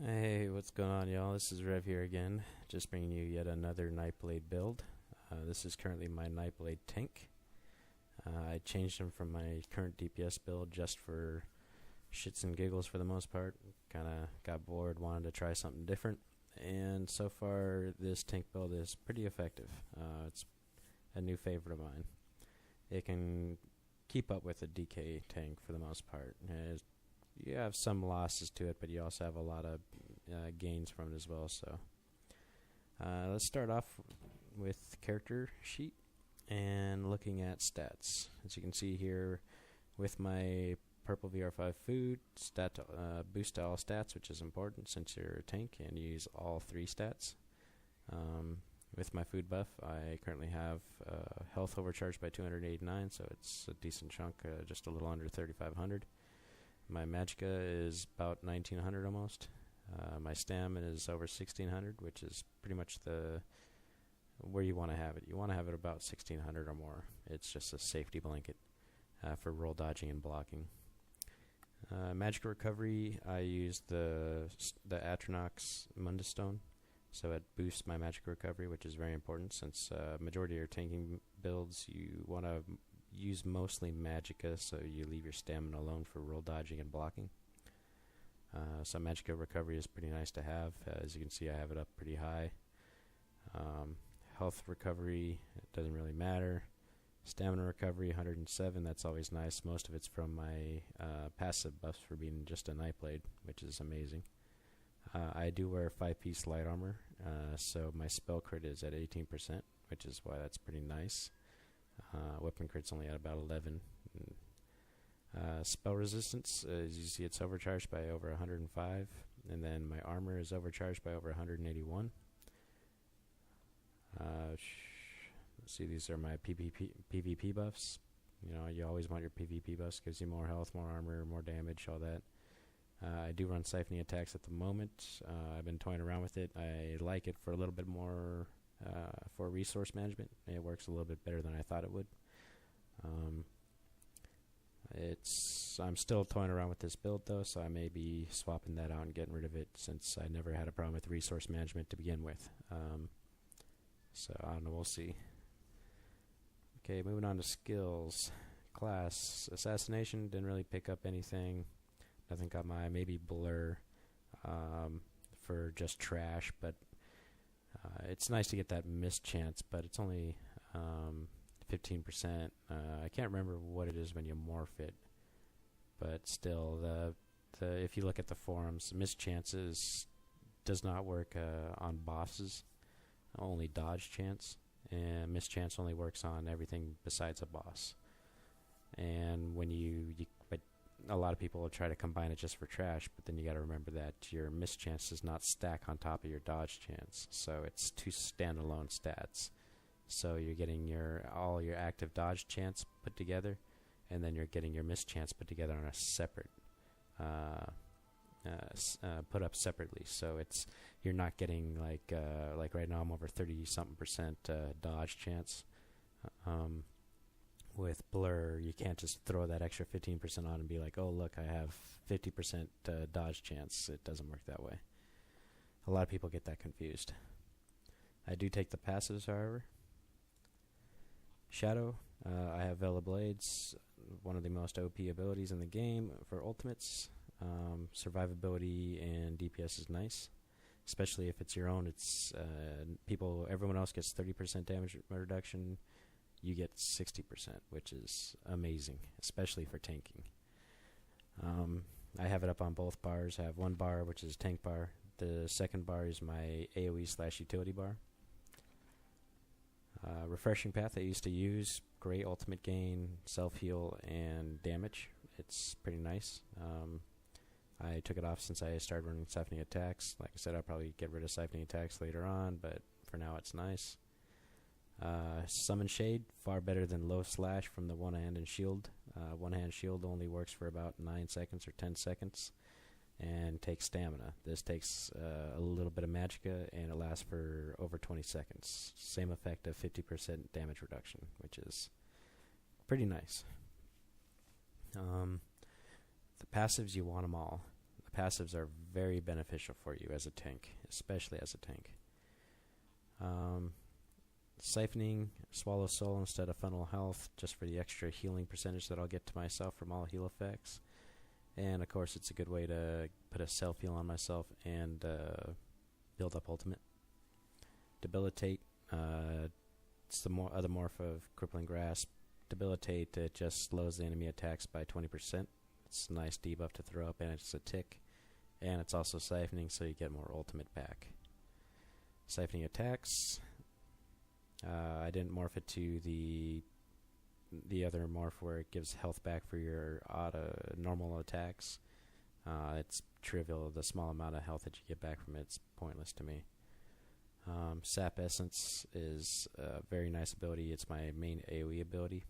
Hey, what's going on, y'all? This is Rev here again, just bringing you yet another Nightblade build. This is currently my Nightblade tank. I changed him from my current DPS build just for shits and giggles for the most part. Kind of got bored, wanted to try something different, and so far this tank build is pretty effective. It's a new favorite of mine. It can keep up with a DK tank for the most part. You have some losses to it, but you also have a lot of gains from it as well. So let's start off with character sheet and looking at stats. As you can see here, with my purple VR5 food, boost all stats, which is important since you're a tank and you use all three stats. With my food buff, I currently have health overcharged by 289, so it's a decent chunk, just a little under 3,500. My magicka is about 1900 almost. My stamina is over 1600, which is pretty much where you want to have it. You want to have it about 1600 or more. It's just a safety blanket for roll dodging and blocking. Magic recovery, I use the Atronox Mundus Stone, so it boosts my magic recovery, which is very important since majority of your tanking builds you want to use mostly magicka, so you leave your stamina alone for roll dodging and blocking. So magicka recovery is pretty nice to have. As you can see, I have it up pretty high. Health recovery, it doesn't really matter. Stamina recovery, 107, that's always nice. Most of it's from my passive buffs for being just a Nightblade, which is amazing. I do wear 5-piece light armor, so my spell crit is at 18%, which is why that's pretty nice. Weapon crit's only at about 11. Spell resistance, as you see, it's overcharged by over 105, and then my armor is overcharged by over 181. Let's see, these are my PvP buffs. You know, you always want your PvP buffs, gives you more health, more armor, more damage, all that. I do run siphoning attacks at the moment. I've been toying around with it. I like it for a little bit more for resource management. It works a little bit better than I thought it would. I'm still toying around with this build though, so I may be swapping that out and getting rid of it since I never had a problem with resource management to begin with. So I don't know, we'll see. Okay, moving on to skills. Class, assassination, didn't really pick up anything. Nothing caught my eye. Maybe blur for just trash, but it's nice to get that mischance, but it's only 15%. I can't remember what it is when you morph it, but still, if you look at the forums, mischances does not work on bosses, only dodge chance, and mischance only works on everything besides a boss. And when but a lot of people will try to combine it just for trash, but then you got to remember that your mischance does not stack on top of your dodge chance, so it's two standalone stats. So you're getting all your active dodge chance put together, and then you're getting your mischance put together on a separate, put up separately. So you're not getting like right now I'm over 30-something% dodge chance. With blur, you can't just throw that extra 15% on and be like, oh look, I have 50% dodge chance. It doesn't work that way. A lot of people get that confused. I do take the passives, however. Shadow, I have Vela Blades, one of the most OP abilities in the game for ultimates. Survivability and DPS is nice, especially if it's your own. It's everyone else gets 30% damage reduction. You get 60%, which is amazing, especially for tanking. I have it up on both bars. I have one bar, which is tank bar. The second bar is my AoE/utility bar. Refreshing Path I used to use. Great ultimate gain, self-heal, and damage. It's pretty nice. I took it off since I started running siphoning attacks. Like I said, I'll probably get rid of siphoning attacks later on, but for now it's nice. Summon Shade, far better than Low Slash from the one-hand and shield. One-hand shield only works for about 9 seconds or 10 seconds and takes stamina. This takes a little bit of magicka and it lasts for over 20 seconds. Same effect of 50% damage reduction, which is pretty nice. The passives, you want them all. The passives are very beneficial for you as a tank, especially as a tank. Siphoning, Swallow Soul instead of Funnel Health, just for the extra healing percentage that I'll get to myself from all heal effects. And of course, it's a good way to put a self heal on myself and build up ultimate. Debilitate, it's the other morph of Crippling Grasp. Debilitate, it just slows the enemy attacks by 20%. It's a nice debuff to throw up, and it's a tick. And it's also siphoning, so you get more ultimate back. Siphoning attacks. I didn't morph it to the other morph where it gives health back for your normal attacks. It's trivial. The small amount of health that you get back from it's pointless to me. Sap Essence is a very nice ability. It's my main AoE ability.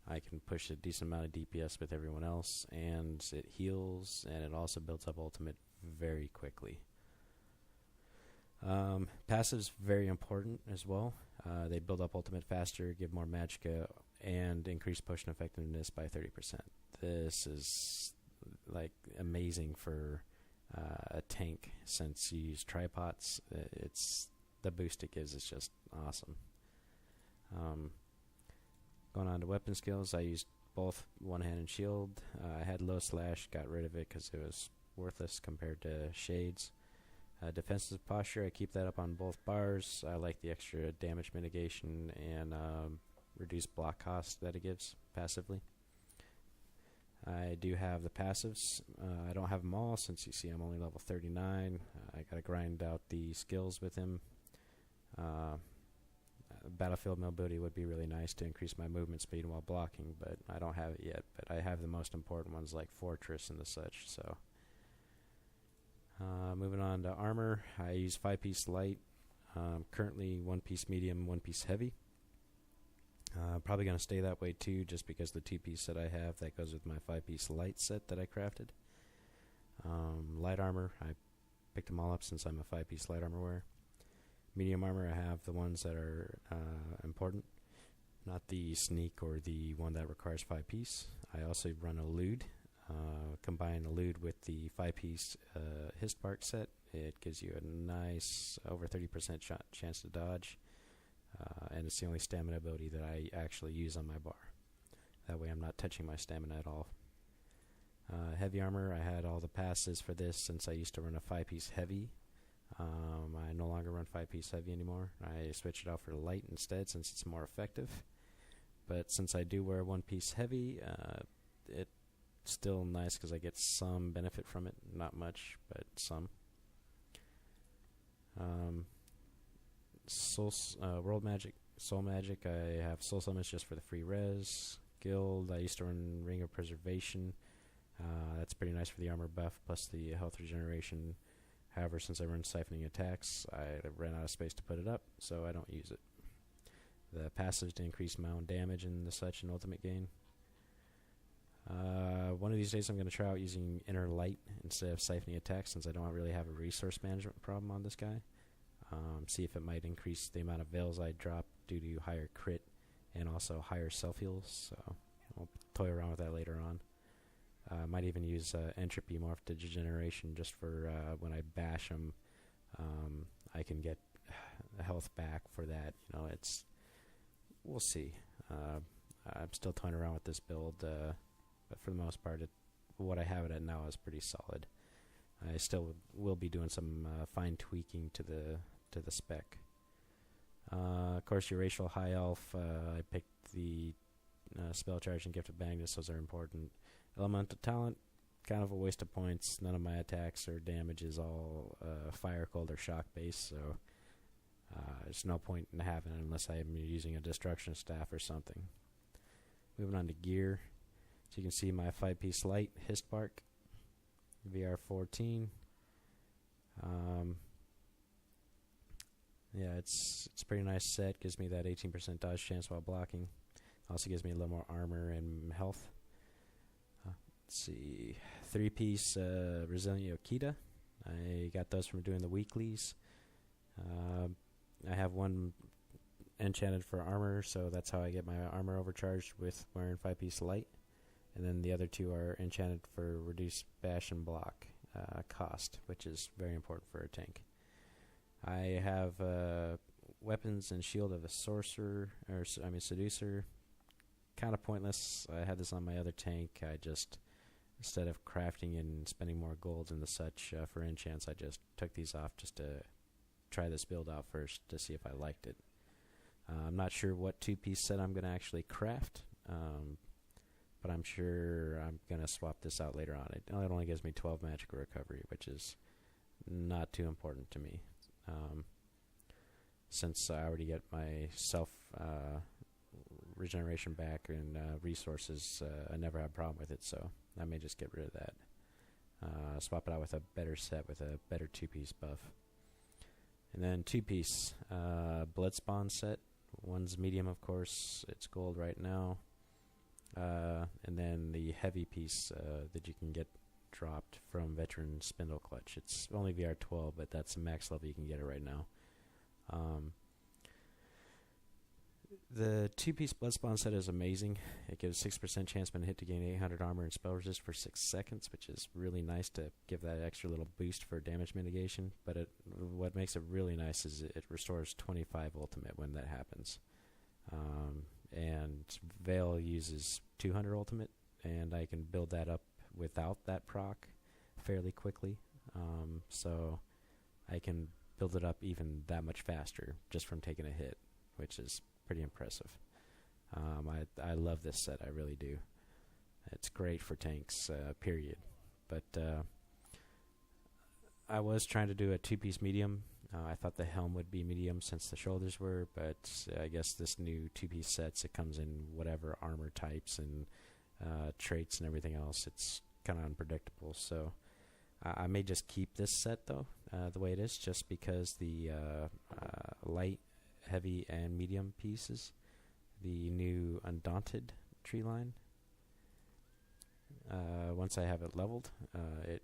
I can push a decent amount of DPS with everyone else, and it heals, and it also builds up ultimate very quickly. Passive's very important as well. They build up ultimate faster, give more magicka, and increase potion effectiveness by 30%. This is like amazing for a tank, since you use tripods. It's the boost it gives is just awesome. Going on to weapon skills, I used both one hand and shield. I had low slash, got rid of it because it was worthless compared to shades. Defensive posture, I keep that up on both bars. I like the extra damage mitigation and reduced block cost that it gives passively. I do have the passives. I don't have them all, since you see I'm only level 39. I gotta grind out the skills with him. Battlefield mobility would be really nice to increase my movement speed while blocking, but I don't have it yet. But I have the most important ones like Fortress and the such. So moving on to armor, I use 5-piece light. Currently 1-piece medium, 1-piece heavy. Probably going to stay that way too, just because the 2-piece set I have that goes with my 5-piece light set that I crafted. Light armor, I picked them all up since I'm a 5-piece light armor wearer. Medium armor, I have the ones that are important, not the sneak or the one that requires 5-piece. I also run elude. Combine elude with the 5-piece Histbark set. It gives you a nice over 30% chance to dodge. And it's the only stamina ability that I actually use on my bar. That way I'm not touching my stamina at all. Heavy armor, I had all the passes for this since I used to run a 5-piece heavy. I no longer run 5-piece heavy anymore. I switched it out for light instead since it's more effective. But since I do wear 1-piece heavy, it's still nice because I get some benefit from it. Not much, but some. World Magic, Soul Magic, I have Soul Summons just for the free res. Guild, I used to run Ring of Preservation. That's pretty nice for the armor buff plus the health regeneration. However, since I run Siphoning Attacks, I ran out of space to put it up, so I don't use it. The passives to increase my own damage and the such and ultimate gain. One of these days I'm going to try out using Inner Light instead of Siphoning Attacks, since I don't really have a resource management problem on this guy. See if it might increase the amount of veils I drop due to higher crit and also higher self-heals, so I'll toy around with that later on. Might even use Entropy Morph to Degeneration just for when I bash them, I can get health back for that. You know, we'll see. I'm still toying around with this build, but for the most part, what I have it at now is pretty solid. I still will be doing some fine tweaking to the spec. Of course, your racial high elf. I picked the spell charge and gift of Magnus. Those are important. Elemental talent, kind of a waste of points. None of my attacks or damage is all fire, cold, or shock based, so there's no point in having it unless I'm using a destruction staff or something. Moving on to gear. So you can see my 5-piece light, Histbark, VR14. Yeah, it's a pretty nice set. Gives me that 18% dodge chance while blocking. Also gives me a little more armor and health. Let's see, 3-piece Resilient Yokita. I got those from doing the weeklies. I have one enchanted for armor, so that's how I get my armor overcharged with wearing 5-piece light. And then the other two are enchanted for reduced bash and block. cost, which is very important for a tank. I have weapons and shield of a sorcerer, seducer. Kind of pointless. I had this on my other tank. I just, instead of crafting and spending more gold and the such for enchants, I just took these off just to try this build out first to see if I liked it. I'm not sure what two-piece set I'm going to actually craft, but I'm sure I'm going to swap this out later on. It only gives me 12 magical recovery, which is not too important to me. Since I already get my self regeneration back and resources, I never have a problem with it, so I may just get rid of that. Swap it out with a better set with a better two-piece buff. And then two-piece Bloodspawn set. One's medium, of course. It's gold right now. And then the heavy piece that you can get dropped from Veteran Spindle Clutch. It's only VR12, but that's the max level you can get it right now. The two-piece Bloodspawn set is amazing. It gives 6% chance when hit to gain 800 armor and spell resist for 6 seconds, which is really nice to give that extra little boost for damage mitigation. But what makes it really nice is it restores 25 ultimate when that happens. And Veil uses 200 ultimate, and I can build that up without that proc fairly quickly. So I can build it up even that much faster just from taking a hit, which is pretty impressive. I love this set, I really do. It's great for tanks, period. But I was trying to do a two-piece medium. I thought the helm would be medium since the shoulders were, but I guess this new two-piece sets, it comes in whatever armor types and traits and everything else. It's kind of unpredictable, so I may just keep this set though, the way it is, just because the light, heavy, and medium pieces, the new Undaunted tree line, once I have it leveled,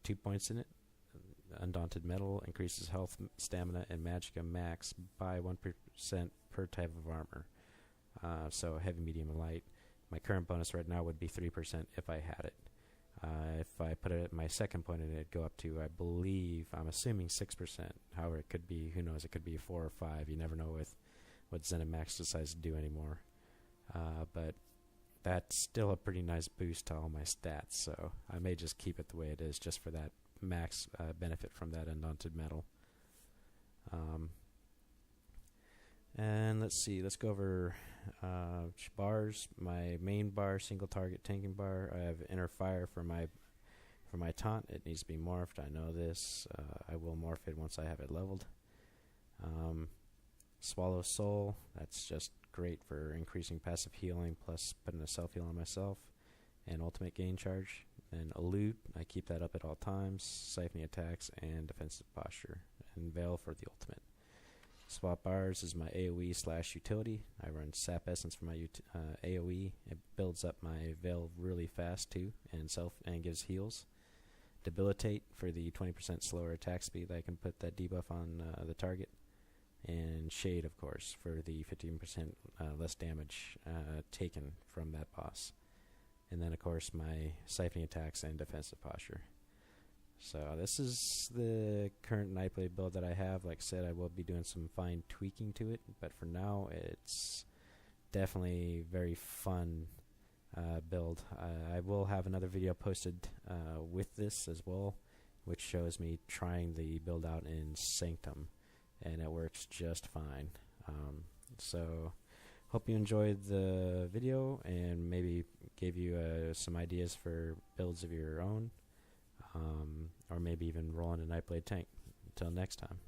2 points in it. Undaunted Metal increases health, stamina, and magicka max by 1% per type of armor. So heavy, medium, and light. My current bonus right now would be 3% if I had it. If I put it at my second point in it, it'd go up to, I believe, I'm assuming 6%. However, it could be, who knows, it could be 4 or 5. You never know with what ZeniMax decides to do anymore. But that's still a pretty nice boost to all my stats, so I may just keep it the way it is just for that max benefit from that Undaunted Metal. And let's see, let's go over bars. My main bar, single target tanking bar. I have inner fire for my taunt. It needs to be morphed. I know this. I will morph it once I have it leveled. Swallow Soul. That's just great for increasing passive healing plus putting a self heal on myself. And ultimate gain charge. And Elude, I keep that up at all times. Siphoning attacks and defensive posture. And Veil for the ultimate. Swap bars is my AoE/utility. I run Sap Essence for my AoE. It builds up my Veil really fast too, and gives heals. Debilitate for the 20% slower attack speed that I can put that debuff on the target. And Shade, of course, for the 15% less damage taken from that boss. And then, of course, my siphoning attacks and defensive posture. So this is the current Nightblade build that I have. Like I said, I will be doing some fine tweaking to it, but for now, it's definitely very fun build. I will have another video posted with this as well, which shows me trying the build out in Sanctum, and it works just fine. So hope you enjoyed the video and maybe gave you some ideas for builds of your own, or maybe even rolling a Nightblade tank. Until next time.